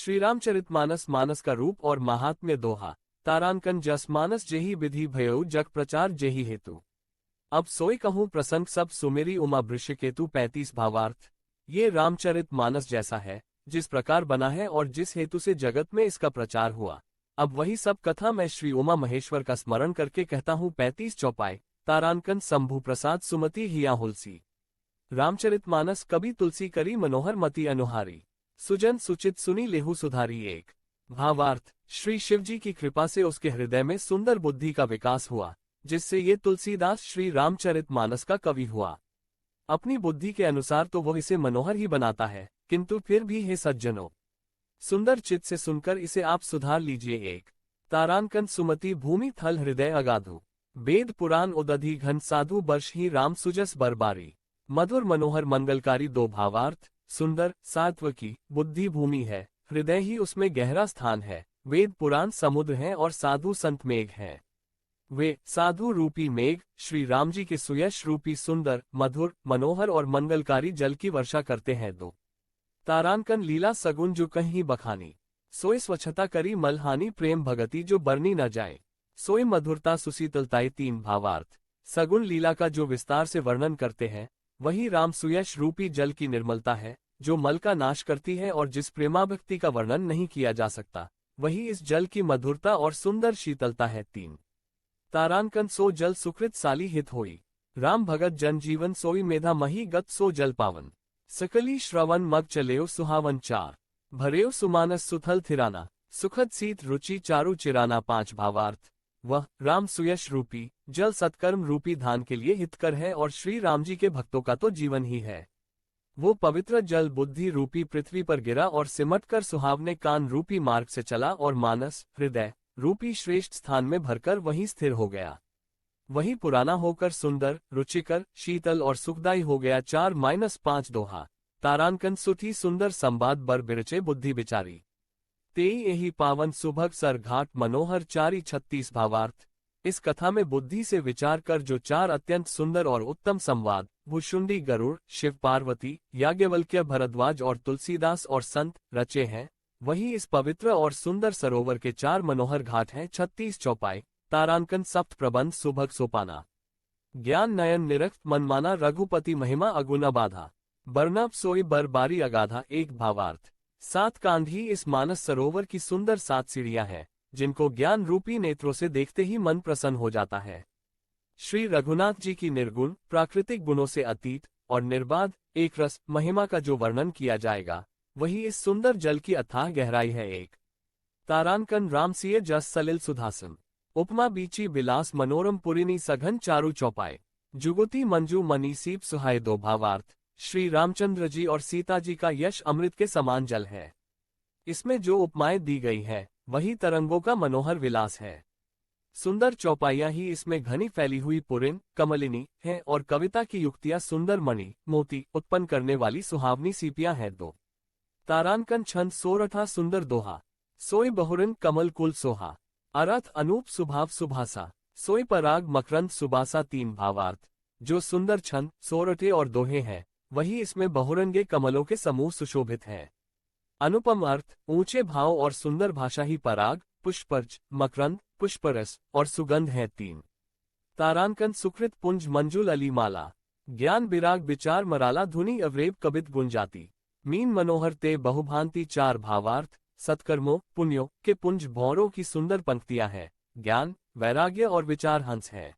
श्री रामचरितमानस मानस का रूप और महात्म्य दोहा। तारांकन जस मानस जेहि विधि भयउ जग प्रचार जेहि हेतु। अब सोई कहूँ प्रसंग सब सुमेरी उमा वृषकेतु 35 भावार्थ। ये रामचरित मानस जैसा है जिस प्रकार बना है और जिस हेतु से जगत में इसका प्रचार हुआ। अब वही सब कथा मैं श्री उमा महेश्वर का स्मरण करके कहता हूँ। 35 चौपाई। तारांकन शंभु प्रसाद सुमति हिया हुलसी। रामचरितमानस कवि तुलसी करी मनोहर मति अनुहारी। सुजन सुचित सुनी लेहु सुधारी। एक भावार्थ। श्री शिवजी की कृपा से उसके हृदय में सुंदर बुद्धि का विकास हुआ, जिससे ये तुलसीदास श्री रामचरितमानस का कवि हुआ। अपनी बुद्धि के अनुसार तो वह इसे मनोहर ही बनाता है, किंतु फिर भी हे सज्जनों, सुंदर चित्त से सुनकर इसे आप सुधार लीजिए। एक तारांकन सुमति भूमि थल हृदय अगाधु। वेद पुराण उदधि घन साधु वर्ष ही राम सुजस बरबारी। मधुर मनोहर मंगलकारी। दो भावार्थ। सुंदर सात्वकी बुद्धि भूमि है, हृदय ही उसमें गहरा स्थान है। वेद पुराण समुद्र हैं और साधु संत मेघ हैं। वे साधु रूपी मेघ श्री राम जी के सुयश रूपी सुंदर मधुर मनोहर और मंगलकारी जल की वर्षा करते हैं। दो तारांकन लीला सगुन जो कहीं बखानी। सोई स्वच्छता करी मलहानी प्रेम भगति जो बरनी न जाए। सोई मधुरता सुशीतलताई। तीन भावार्थ। सगुन लीला का जो विस्तार से वर्णन करते हैं वही राम सुयश रूपी जल की निर्मलता है, जो मल का नाश करती है और जिस प्रेमाभक्ति का वर्णन नहीं किया जा सकता वही इस जल की मधुरता और सुंदर शीतलता है। तीन तारांकन सो जल सुकृत साली हित होई। राम भगत जन जीवन सोई मेधा मही गत सो जल पावन। सकली श्रवण मग चलेओ सुहावन। चार भरेओ सुमानस सुथल थिराना। सुखद सीत रुचि चारु चिराना। पांच भावार्थ। वह राम सुयश रूपी जल सत्कर्म रूपी धान के लिए हितकर है और श्री राम जी के भक्तों का तो जीवन ही है। वो पवित्र जल बुद्धि रूपी पृथ्वी पर गिरा और सिमटकर सुहावने कान रूपी मार्ग से चला और मानस हृदय रूपी श्रेष्ठ स्थान में भरकर वहीं स्थिर हो गया। वही पुराना होकर सुंदर रुचिकर शीतल और सुखदायी हो गया। 4-5 दोहा। तारांकन सुठी सुंदर संवाद बर बिरचे बुद्धि बिचारी। तेई यही पावन सुभग सर घाट मनोहर। 4-36 भावार्थ। इस कथा में बुद्धि से विचार कर जो चार अत्यंत सुंदर और उत्तम संवाद भुशुंडी गरुड़ शिव पार्वती याज्ञवल्क्य भरद्वाज और तुलसीदास और संत रचे हैं, वही इस पवित्र और सुंदर सरोवर के चार मनोहर घाट हैं। 36 चौपाई। तारांकन सप्त प्रबंध सुभग सोपाना। ज्ञान नयन निरक्त मनमाना रघुपति महिमा अगुना बाधा। बरनब सोई बरबारी अगाधा। एक भावार्थ। 7 कांधी इस मानस सरोवर की सुंदर 7 सीढ़ियां हैं, जिनको ज्ञान रूपी नेत्रों से देखते ही मन प्रसन्न हो जाता है। श्री रघुनाथ जी की निर्गुण प्राकृतिक गुणों से अतीत और निर्बाध एक रस महिमा का जो वर्णन किया जाएगा वही इस सुंदर जल की अथाह गहराई है। एक तारांकन रामसिय जस सलिल सुधासन। उपमा बीची बिलास मनोरम पुरिनी सघन चारु चौपाए। जुगुती मंजू मनी सीप सुहाय। दो भावार्थ। श्री रामचंद्र जी और सीता जी का यश अमृत के समान जल है। इसमें जो उपमाएं दी गई है वही तरंगों का मनोहर विलास है। सुंदर चौपाइयां ही इसमें घनी फैली हुई पुरिन कमलिनी हैं और कविता की युक्तियां सुंदर मणि मोती उत्पन्न करने वाली सुहावनी सीपियां हैं। दो तारांकन छंद सोरठा सुंदर दोहा। सोई बहुरिन कमल कुल सोहा। अरथ अनूप सुभाव सुभासा। सोई पराग मकरंद सुबासा। तीन भावार्थ। जो सुंदर छंद सोरठे और दोहे हैं वही इसमें बहुरंगे कमलों के समूह सुशोभित हैं। अनुपम अर्थ ऊंचे भाव और सुंदर भाषा ही पराग पुष्पर्च मकरंद पुष्परस और सुगंध है। तीन तारांकन सुकृत पुंज मंजुल अली माला। ज्ञान विराग विचार मराला धुनि अवरेब कबित गुंजाती। मीन मनोहर ते बहुभांति। चार भावार्थ। सत्कर्मों पुण्यों के पुंज भौरों की सुंदर पंक्तियां हैं। ज्ञान वैराग्य और विचार हंस है।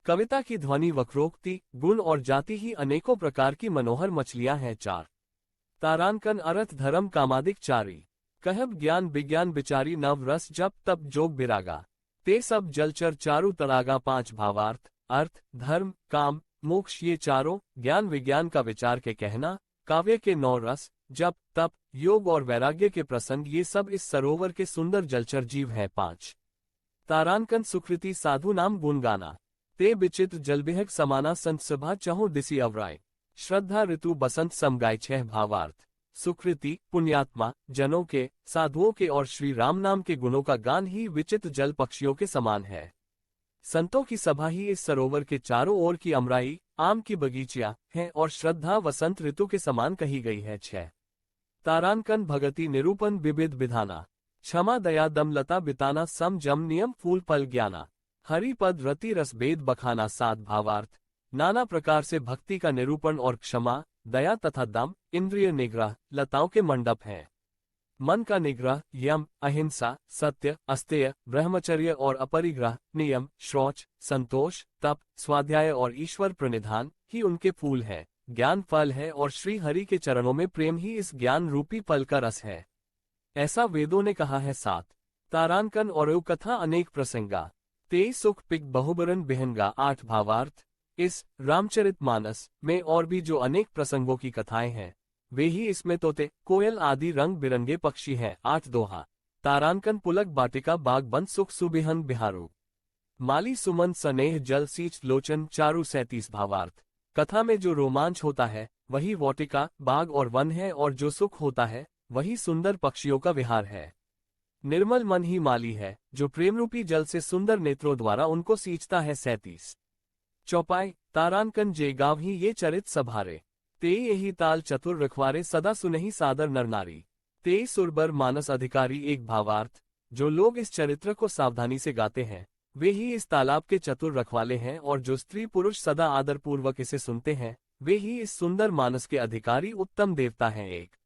कविता की ध्वनि वक्रोक्ति गुण और जाति ही अनेकों प्रकार की मनोहर मछलियां हैं। चार तारांकन अर्थ धर्म कामादिक चारी। कहब ज्ञान विज्ञान बिचारी नव रस जप तप जोग बिरागा। ते सब जलचर चारु तरागा। 5 भावार्थ। अर्थ धर्म काम मोक्ष ये चारों ज्ञान विज्ञान का विचार के कहना, काव्य के 9 रस जप तप योग और वैराग्य के प्रसंग ये सब इस सरोवर के सुंदर जलचर जीव हैं। 5 तारांकन सुकृति साधु नाम गुण गाना। ते विचित्र जलबिहक समाना संत सभा चहु दिसी अवराय। श्रद्धा ऋतु बसंत समगाय। 6 भावार्थ। सुकृति पुण्यात्मा जनों के साधुओं के और श्री राम नाम के गुणों का गान ही विचित्र जल पक्षियों के समान है। संतों की सभा ही इस सरोवर के चारों ओर की अमराई आम की बगीचियां हैं और श्रद्धा वसंत ऋतु के समान कही गई है। 6 तारांकन भगति निरूपण विविध विधाना। क्षमा दया दम लता बिताना सम जम नियम फूल फल ज्ञाना। हरिपद रति रस भेद बखाना सात भावार्थ। नाना प्रकार से भक्ति का निरूपण और क्षमा, दया तथा दम इंद्रिय निग्रह लताओं के मंडप हैं। मन का निग्रह, यम, अहिंसा, सत्य, अस्तेय, ब्रह्मचर्य और अपरिग्रह, नियम, शौच, संतोष, तप, स्वाध्याय और ईश्वर प्रणिधान ही उनके फूल हैं। ज्ञान फल है और श्री हरि के चरणों में प्रेम ही इस ज्ञान रूपी फल का रस है, ऐसा वेदों ने कहा है। सात तारांकन और कथा अनेक प्रसंगा। ते सुख पिक बहुबरन बिहंगा आठ भावार्थ। इस रामचरितमानस में और भी जो अनेक प्रसंगों की कथाएं हैं, वे ही इसमें तोते, कोयल आदि रंग बिरंगे पक्षी हैं। आठ दोहा। तारांकन पुलक बाटिका बाग बंद सुख सुबिहन बिहारू। माली सुमन स्नेह जल सींच लोचन चारु 37 भावार्थ। कथा में जो रोमांच होता है वही वाटिका, बाग और वन है, और जो सुख होता है वही सुंदर पक्षियों का विहार है। निर्मल मन ही माली है, जो प्रेमरूपी जल से सुंदर नेत्रों द्वारा उनको सींचता है। 37 चौपाई। तारांकन जे गाव ही ये चरित सभारे। ते यही ताल चतुर रखवारे सदा सुनहि सादर नर नारी। ते सुरबर मानस अधिकारी एक भावार्थ। जो लोग इस चरित्र को सावधानी से गाते हैं वे ही इस तालाब के चतुर रखवाले हैं, और जो स्त्री पुरुष सदा आदरपूर्वक इसे सुनते हैं वे ही इस सुंदर मानस के अधिकारी उत्तम देवता हैं। एक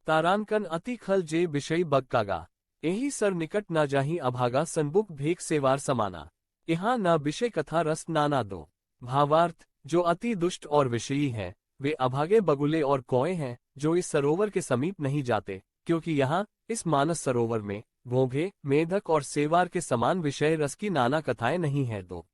तारांकन अति खल जे विषयी बग कागा। यही सर निकट न जाही अभागा सनबुक भेक सेवार समाना। यहाँ न विषय कथा रस नाना दो। भावार्थ। जो अति दुष्ट और विषयी हैं वे अभागे बगुले और कौए हैं, जो इस सरोवर के समीप नहीं जाते, क्योंकि यहाँ इस मानस सरोवर में घोंघे, मेढक और सेवार के समान विषय रस की नाना कथाएं नहीं हैं। दो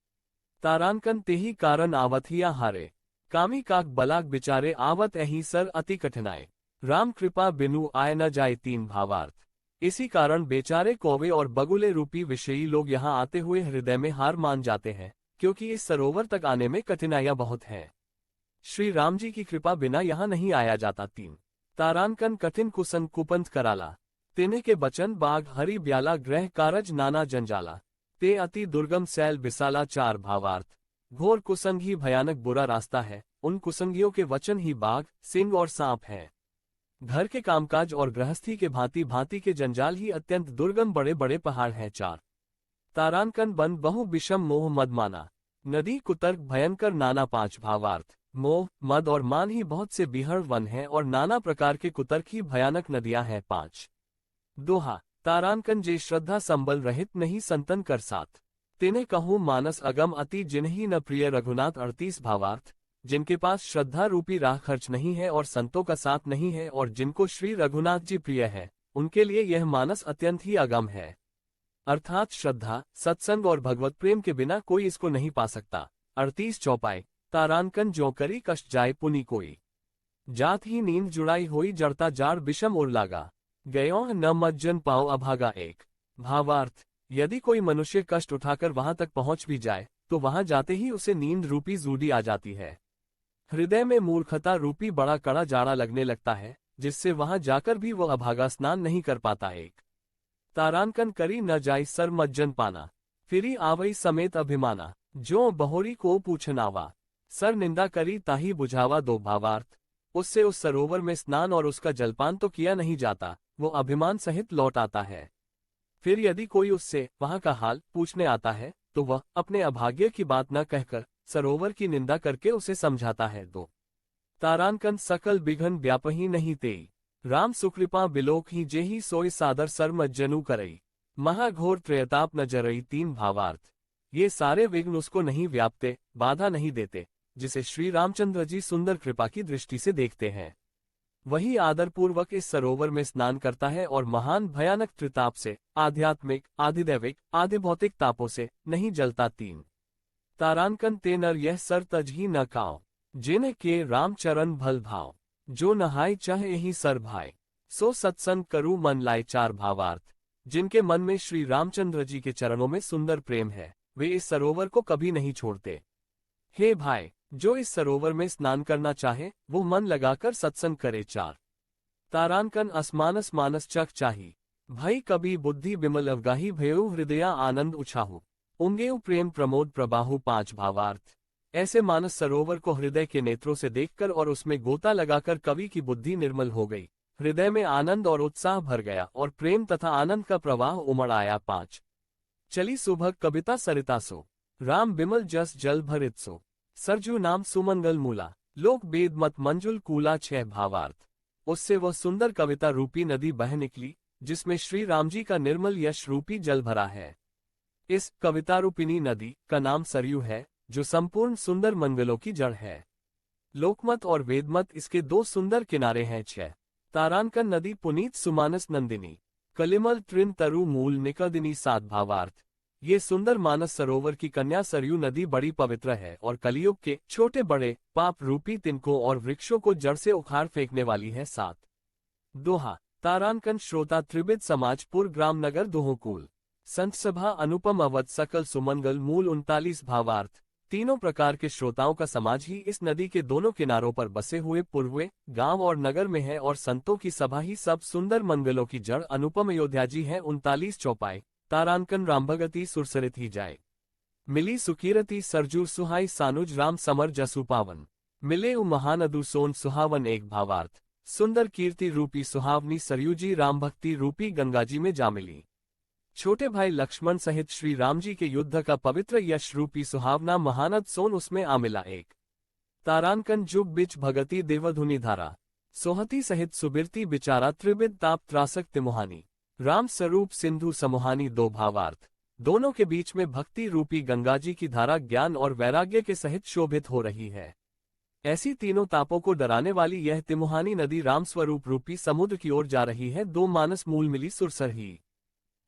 तारांकन तेही कारण आवत हिया हारे। कामी काक बलाक बिचारे आवत एही सर अति कठिनाए। राम कृपा बिनु आय न जाए। तीन भावार्थ। इसी कारण बेचारे कौवे और बगुले रूपी विषयी लोग यहाँ आते हुए हृदय में हार मान जाते हैं, क्योंकि इस सरोवर तक आने में कठिनाइयां बहुत हैं। श्री राम जी की कृपा बिना यहाँ नहीं आया जाता। तीन तारांकन कठिन कुसंग कुपंथ कराला। तिने के बचन बाग हरि ब्याला ग्रह कारज नाना जंजाला। ते अति दुर्गम सैल बिसाला। चार भावार्थ। घोर कुसंग ही भयानक बुरा रास्ता है, उन कुसंगियों के वचन ही बाघ, सिंह और सांप हैं। घर के कामकाज और गृहस्थी के भांति भांति के जंजाल ही अत्यंत दुर्गम बड़े बड़े पहाड़ हैं। चार तारांकन बन बहु विषम मोह मद माना। नदी कुतर्क भयंकर नाना। पांच भावार्थ। मोह, मद और मान ही बहुत से बिहड़ वन हैं, और नाना प्रकार के कुतर्क ही भयानक नदियां हैं। पांच दोहा। तारांकन जे श्रद्धा संबल रहित नहीं संतन कर साथ। तिने कहूँ मानस अगम अति जिन्ही न प्रिय रघुनाथ। 38 भावार्थ। जिनके पास श्रद्धा रूपी राह खर्च नहीं है और संतों का साथ नहीं है, और जिनको श्री रघुनाथ जी प्रिय है, उनके लिए यह मानस अत्यंत ही अगम है। अर्थात श्रद्धा, सत्संग और भगवत प्रेम के बिना कोई इसको नहीं पा सकता। 38 चौपाई। तारांकन जो करी कष्ट जाय पुनि कोई। जात ही नींद जुड़ाई होई जड़ता जार विषम उर लागा। गयो न मज्जन पाओ अभागा। एक भावार्थ। यदि कोई मनुष्य कष्ट उठाकर वहां तक पहुंच भी जाए तो वहां जाते ही उसे नींद रूपी जूडी आ जाती है। हृदय में मूर्खता रूपी बड़ा कड़ा जाड़ा लगने लगता है, जिससे वहां जाकर भी वह अभागा स्नान नहीं कर पाता। एक तारांकन करी न जाई सर मज्जन पाना। फिरी आवई समेत अभिमाना। जो बहोरी को पूछनावा। सर निंदा करी ताही बुझावा। दो भावार्थ। उससे उस सरोवर में स्नान और उसका जलपान तो किया नहीं जाता, वो अभिमान सहित लौट आता है। फिर यदि कोई उससे वहां का हाल पूछने आता है तो वह अपने अभाग्य की बात न कहकर सरोवर की निंदा करके उसे समझाता है। दो तारांकन सकल बिघन व्यापही नहीं तेई। राम सुकृपा बिलोक ही जेही सोई सादर सर मज्जनु करई। महाघोर त्रयताप न जरई। तीन भावार्थ। ये सारे विघ्न उसको नहीं व्यापते, बाधा नहीं देते, जिसे श्री रामचंद्र जी सुंदर कृपा की दृष्टि से देखते हैं। वही आदरपूर्वक इस सरोवर में स्नान करता है और महान भयानक त्रिताप से, आध्यात्मिक, आधिदैविक, आधिभौतिक तापों से नहीं जलता। तीन तारांकन ते नर यह सर तज ही न काओ। जिन के राम चरण भल भाव। जो नहाय चाहे यही सर भाई। सो सत्संग करू मन लाए। चार भावार्थ। जिनके मन में श्री रामचंद्र जी के चरणों में सुंदर प्रेम है वे इस सरोवर को कभी नहीं छोड़ते। हे भाई, जो इस सरोवर में स्नान करना चाहे वो मन लगाकर सत्संग करे। चार तारांकन असमानस मानस चख चाही। भई कभी बुद्धि विमल अवगाही भयउ हृदया आनंद उछाहु। उंगेउ प्रेम प्रमोद प्रबाहु। पांच भावार्थ। ऐसे मानस सरोवर को हृदय के नेत्रों से देखकर और उसमें गोता लगाकर कवि की बुद्धि निर्मल हो गई, हृदय में आनंद और उत्साह भर गया और प्रेम तथा आनंद का प्रवाह उमड़ आया। 5 चली सुभग कविता सरिता सो, राम बिमल जस जल भरित सो, सरजू नाम सुमंगल मूला, लोक वेद मत मंजुल कूला। 6 भावार्थ। उससे वह सुंदर कविता रूपी नदी बह निकली जिसमें श्री राम जी का निर्मल यश रूपी जल भरा है। इस कविता रूपिणी नदी का नाम सरयू है जो संपूर्ण सुंदर मंगलों की जड़ है। लोकमत और वेदमत इसके 2 सुंदर किनारे हैं। 6 तारांकन नदी पुनीत सुमानस नंदिनी, कलिमल तृण तरु मूल निकदिनी। 7 भावार्थ। ये सुंदर मानस सरोवर की कन्या सरयू नदी बड़ी पवित्र है और कलियुग के छोटे बड़े पाप रूपी तिनकों और वृक्षों को जड़ से उखाड़ फेंकने वाली है। 7 दोहा। तारांकन श्रोता त्रिविध समाजपुर ग्राम नगर दोहोकूल, संत सभा अनुपम अवध सकल सुमंगल मूल। 39 भावार्थ। तीनों प्रकार के श्रोताओं का समाज ही इस नदी के दोनों किनारों पर बसे हुए पूर्वे गांव और नगर में है और संतों की सभा ही सब सुंदर मंगलों की जड़ अनुपम अयोध्या जी है। 39 चौपाई। तारांकन रामभगति सुरसरित ही जाए, मिली सुकीरति सरजू सुहाई सानुज राम समर जसु पावन, मिले उ महानदु सोन सुहावन। 1 भावार्थ। सुंदर कीर्ति रूपी सुहावनी सरयू जी राम भक्ति रूपी गंगा जी में जा मिली। छोटे भाई लक्ष्मण सहित श्री राम जी के युद्ध का पवित्र यश रूपी सुहावना महानद सोन उसमें आ मिला। 1 तारांकन जुग बिच भगति देवधुनि धारा, सोहती सहित सुबिरती बिचारा त्रिविद ताप त्रासक तिमुहानी, राम स्वरूप सिंधु समूहानी। 2 भावार्थ। दोनों के बीच में भक्ति रूपी गंगा जी की धारा ज्ञान और वैराग्य के सहित शोभित हो रही है। ऐसी तीनों तापों को डराने वाली यह तिमुहानी नदी राम स्वरूप रूपी समुद्र की ओर जा रही है। 2 मानस मूल मिली सुरसर ही,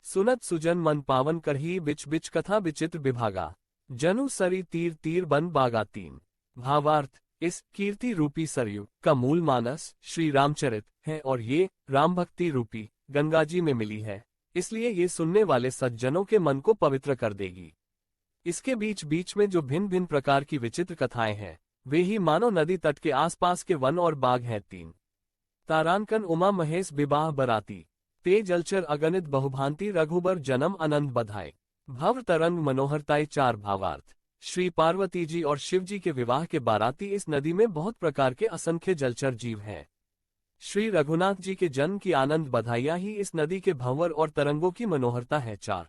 सुनत सुजन मन पावन करही बिच बिच कथा विचित्र विभागा, जनु सरी तीर तीर बन बागा। 3 भावार्थ। इस कीर्ति रूपी सरयू का मूल मानस श्री रामचरित है और ये राम भक्ति रूपी गंगा जी में मिली है, इसलिए ये सुनने वाले सज्जनों के मन को पवित्र कर देगी। इसके बीच बीच में जो भिन्न भिन्न प्रकार की विचित्र कथाएं हैं वे ही मानो नदी तट के आसपास के वन और बाग हैं। 3 तारांकन उमा महेश विवाह बराती, ते जलचर अगणित बहुभांति रघुबर जन्म अनंत बधाई, भव तरंग मनोहरताई। 4 भावार्थ। श्री पार्वती जी और शिव जी के विवाह के बाराती इस नदी में बहुत प्रकार के असंख्य जलचर जीव हैं। श्री रघुनाथ जी के जन्म की आनंद बधाइयां ही इस नदी के भंवर और तरंगों की मनोहरता है। 4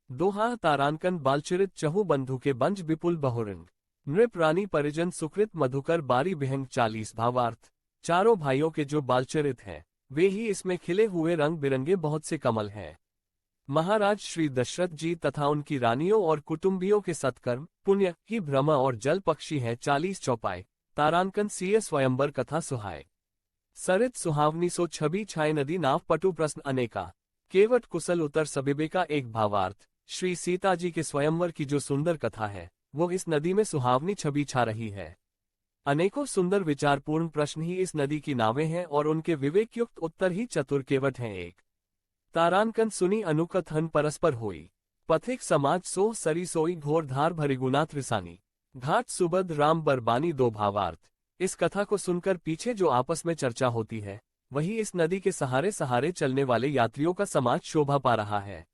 दोहा। तारांकन बालचरित चहु बंधु के बंज विपुल बहुरंग, नृप रानी परिजन सुकृत मधुकर बारी विहंग। 40 भावार्थ। चारों भाइयों के जो बालचरित हैं वे ही इसमें खिले हुए रंग बिरंगे बहुत से कमल हैं। महाराज श्री दशरथ जी तथा उनकी रानियों और कुटुंबियों के सत्कर्म पुण्य ही ब्रह्म और जल पक्षी हैं। 40 चौपाई। तारांकन सीय स्वयंवर कथा सुहाय, सरित सुहावनी सो छवि छाय नदी नाव पटु प्रश्न अनेका, केवट कुशल उतर सबिबे का। 1 भावार्थ। श्री सीता जी के स्वयंवर की जो सुंदर कथा है वो इस नदी में सुहावनी छवि छा रही है। अनेकों सुंदर विचारपूर्ण प्रश्न ही इस नदी की नावें हैं और उनके विवेकयुक्त उत्तर ही चतुर केवट हैं। 1 तारांकन सुनी अनुकथन परस्पर होई, पथिक समाज सो सरी सोई घोर धार भरिगुनाथ रिसानी, घाट सुबद राम बरबानी। 2 भावार्थ। इस कथा को सुनकर पीछे जो आपस में चर्चा होती है वही इस नदी के सहारे सहारे चलने वाले यात्रियों का समाज शोभा पा रहा है।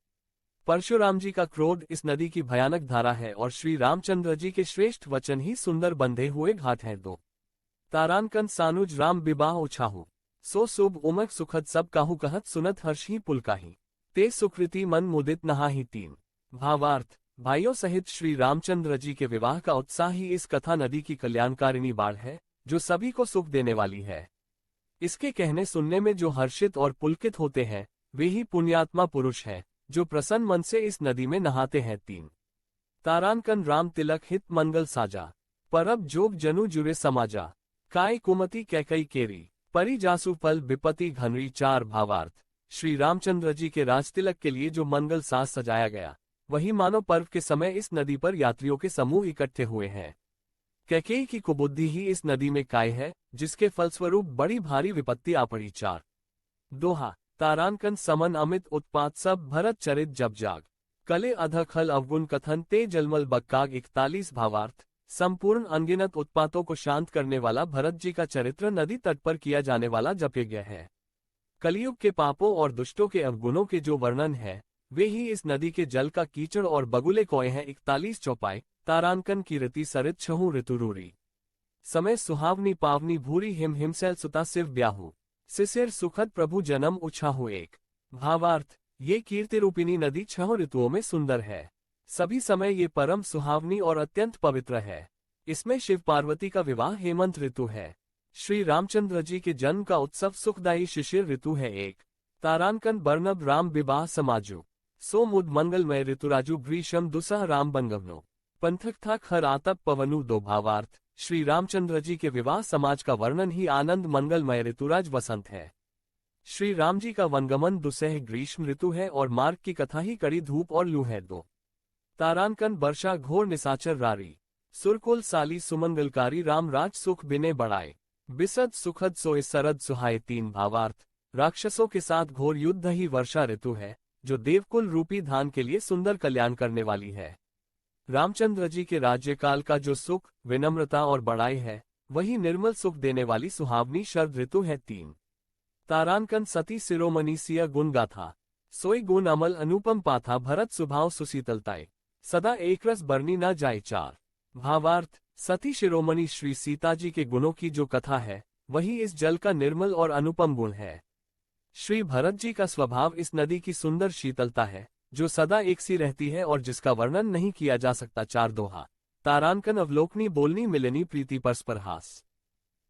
परशुराम जी का क्रोध इस नदी की भयानक धारा है और श्री रामचंद्र जी के श्रेष्ठ वचन ही सुंदर बंधे हुए घाट हैं। 2 तारांकन सानुज राम विवाह उछाहू, सो शुभ उमक सुखद सब काहू कहत सुनत हर्ष ही पुलकाही, ते सुकृति मन मुदित नहाही। 3 भावार्थ। भाइयों सहित श्री रामचंद्र जी के विवाह का उत्साह ही इस कथा नदी की कल्याणकारिणी बाढ़ है जो सभी को सुख देने वाली है। इसके कहने सुनने में जो हर्षित और पुलकित होते हैं वे ही पुण्यात्मा पुरुष हैं जो प्रसन्न मन से इस नदी में नहाते हैं। 3 तारांकन राम तिलक हित मंगल साजा, परब जोग जनु जुरे समाजा, काय कुमति कैकई केरी, परि जासु फल विपति घनरी। 4 भावार्थ। श्री रामचंद्र जी के राजतिलक के लिए जो मंगल साज सजाया गया वही मानो पर्व के समय इस नदी पर यात्रियों के समूह इकट्ठे हुए हैं। कैकेयी की कुबुद्धि ही इस नदी में काय है जिसके फलस्वरूप बड़ी भारी विपत्ति आ पड़ी। 4 दोहा। तारांकन समन अमित उत्पात सब भरत चरित जब जाग, कले अध खल अवगुण कथन ते जलमल बक्काग। 41 भावार्थ। संपूर्ण अनगिनत उत्पातों को शांत करने वाला भरत जी का चरित्र नदी तट पर किया जाने वाला जप यज्ञ है। कलियुग के पापों और दुष्टों के अवगुणों के जो वर्णन है वे ही इस नदी के जल का कीचड़ और बगुले कोय हैं। 41 चौपाई। तारांकन की रीति सरित छहु ऋतुरूरी, समय सुहावनी पावनी भूरी हिम हिमसैल सुता सिव ब्याहू, सिसिर सुखद प्रभु जन्म उछाहु एक। भावार्थ, ये कीर्ति रूपिणी नदी 6 ऋतुओं में सुंदर है। सभी समय ये परम सुहावनी और अत्यंत पवित्र है। इसमें शिव पार्वती का विवाह हेमंत ऋतु है। श्री रामचंद्र जी के जन्म का उत्सव सुखदायी शिशिर ऋतु है एक। तारांकन बर्नब राम विवाह समाजु। सोमुद मंगलमय ऋतुराजु ग्रीशम दुसह राम बंगवनो। पंथक था खर आतप पवनु दो। भावार्थ, श्री रामचंद्र जी के विवाह समाज का वर्णन ही आनंद मंगलमय ऋतुराज वसंत है। श्री राम जी का वनगमन दुसह ग्रीष्म ऋतु है और मार्ग की कथा ही कड़ी धूप और लू है दो। तारांकन वर्षा घोर निसाचर रारी। सुरकुल साली सुमंगलकारी राम राज सुख बिने बढ़ाए। बिसद सुखद सोए सरद सुहाए तीन। भावार्थ, राक्षसों के साथ घोर युद्ध ही वर्षा ऋतु है, जो देवकुल रूपी धान के लिए सुंदर कल्याण करने वाली है। रामचंद्र जी के राज्यकाल का जो सुख, विनम्रता और बड़ाई है, वही निर्मल सुख देने वाली सुहावनी शरद ऋतु है तीन। तारांकन सती शिरोमणि सिया गुण गाथा। सोई गुण अमल अनुपम पाथा भरत सुभाव सुशीतलताए। सदा एक रस बरनी न जाए चार। भावार्थ, सती शिरोमणि श्री सीता जी के गुणों की जो कथा है, वही इस जल का निर्मल और अनुपम गुण है। श्री भरत जी का स्वभाव इस नदी की सुंदर शीतलता है, जो सदा एक सी रहती है और जिसका वर्णन नहीं किया जा सकता चार दोहा। तारांकन अवलोकनी बोलनी मिलनी प्रीति परस्पर हास।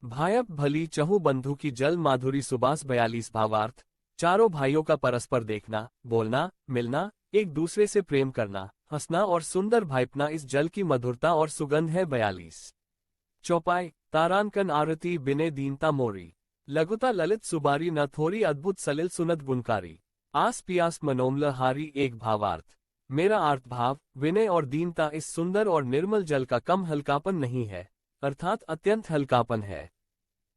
भायप भली चहु बंधु की जल माधुरी सुबास 42। भावार्थ, चारों भाइयों का परस्पर देखना, बोलना, मिलना, एक दूसरे से प्रेम करना, हंसना और सुंदर भाइपना इस जल की मधुरता और सुगंध है 42। चौपाई, तारांकन आरती बिने दीनता मोरी। लघुता ललित सुबारी न थोरी अद्भुत सलिल सुनत गुणकारी। आस पियास मनोमल हारी एक। भावार्थ, मेरा अर्थ भाव, विनय और दीनता इस सुंदर और निर्मल जल का कम हल्कापन नहीं है, अर्थात अत्यंत हल्कापन है।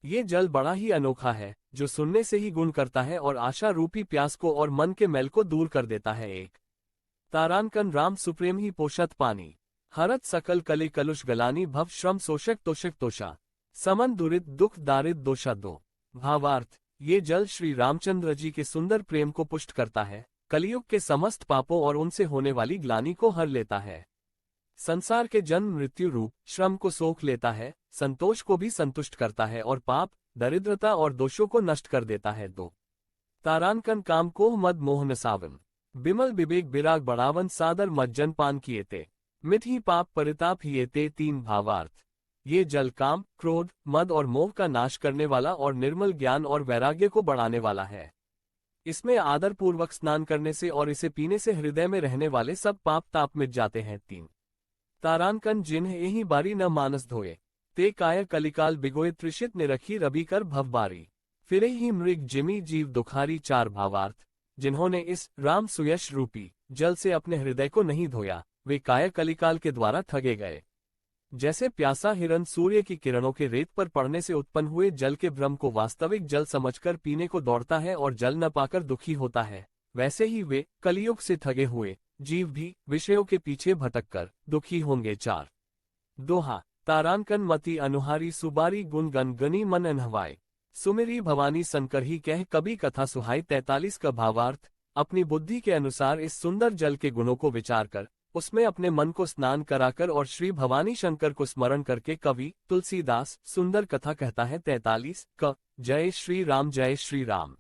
ये जल बड़ा ही अनोखा है, जो सुनने से ही गुण करता है और आशा रूपी प्यास को और मन के मैल को दूर कर देता है एक। तारांकन राम सुप्रेम ही पोषत पानी। हरत सकल कले कलुष गलानी भव श्रम शोषक तोषक तोषा। समन दुरित दुख दारिद दोषा दो। भावार्थ, ये जल श्री रामचंद्र जी के सुंदर प्रेम को पुष्ट करता है, कलियुग के समस्त पापों और उनसे होने वाली ग्लानि को हर लेता है। संसार के जन्म मृत्यु रूप श्रम को सोख लेता है, संतोष को भी संतुष्ट करता है और पाप, दरिद्रता और दोषों को नष्ट कर देता है दो। तारांकन काम कोह मद मोहन सावन। बिमल विवेक विराग बढ़ावन सादर मज्जन पान किएते। मिथि पाप परिताप हिएते तीन। भावार्थ, ये जल काम, क्रोध, मद और मोह का नाश करने वाला और निर्मल ज्ञान और वैराग्य को बढ़ाने वाला है। इसमें आदर पूर्वक स्नान करने से और इसे पीने से हृदय में रहने वाले सब पाप ताप मिट जाते हैं तीन। तारांकन जिन्ह यही बारी न मानस धोए। ते काय कलिकाल बिगोए त्रिषित निरखी रबी कर भवबारी। फिरे ही मृग जिमी जीव दुखारी चार। भावार्थ, जिन्होंने इस राम सुयश रूपी जल से अपने हृदय को नहीं धोया, वे काय कलिकाल के द्वारा ठगे गए। जैसे प्यासा हिरन सूर्य की किरणों के रेत पर पड़ने से उत्पन्न हुए जल के भ्रम को वास्तविक जल समझकर पीने को दौड़ता है और जल न पाकर दुखी होता है, वैसे ही वे कलियुग से ठगे हुए जीव भी विषयों के पीछे भटककर दुखी होंगे चार। दोहा, तारांकन मति अनुहारी सुबारी गुण गन गनी मन अनहवाए। सुमिरी भवानी संकर ही कह कभी कथा सुहाई 43 का भावार्थ, अपनी बुद्धि के अनुसार इस सुंदर जल के गुणों को विचार कर उसमें अपने मन को स्नान कराकर और श्री भवानी शंकर को स्मरण करके कवि तुलसीदास सुंदर कथा कहता है 43 क। जय श्री राम जय श्री राम।